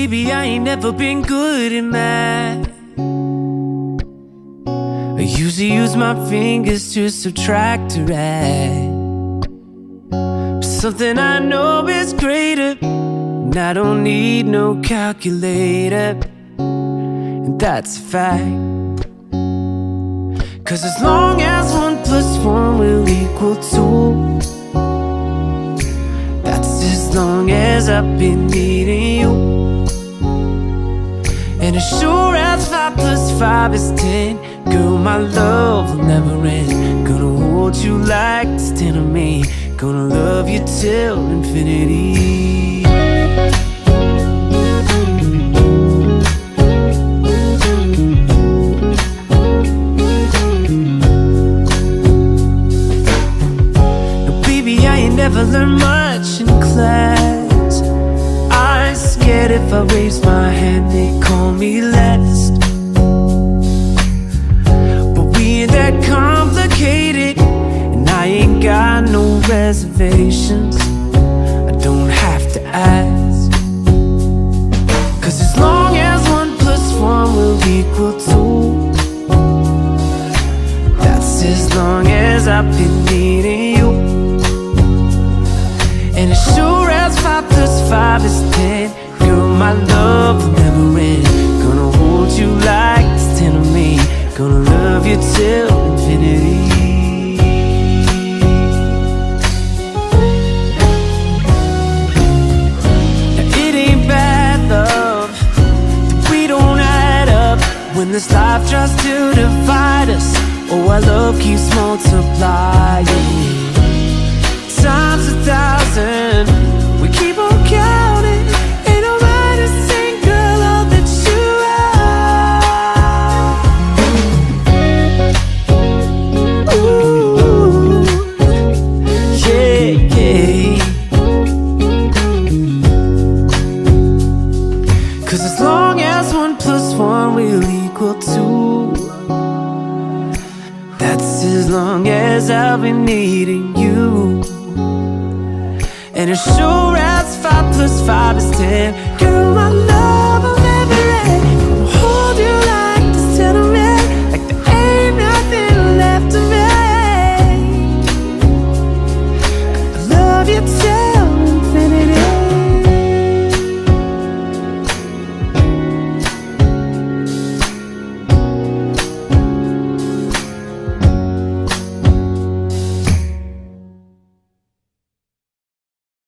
baby, I ain't never been good at math. I usually use my fingers to subtract or add. But something I know is greater, and I don't need no calculator, and that's a fact. 'Cause as long as 1 + 1 will equal 2, that's as long as I've been needing you. And as sure as 5 + 5 is 10, girl, my love will never end. Gonna hold you like it's 10 of me, gonna love you till infinity. Never learned much in class. I'm scared if I raise my hand they call me last. But we ain't that complicated, and I ain't got no reservations. I don't have to ask. 'Cause as long as 1 + 1 will equal 2, that's as long as I've been needing you. And as sure as 5 + 5 is 10, girl, my love will never end. Gonna hold you like it's 10 of me, gonna love you till infinity. Now it ain't bad, love, that we don't add up. When this life tries to divide us, oh, our love keeps multiplying. Times 1,000, we keep on counting. Ain't nobody a single love that you are. Ooh, yeah, yeah. 'Cause as long as 1 + 1 will equal 2, that's as long as I've been needing you. And as sure as 5 + 5 is 10, girl, my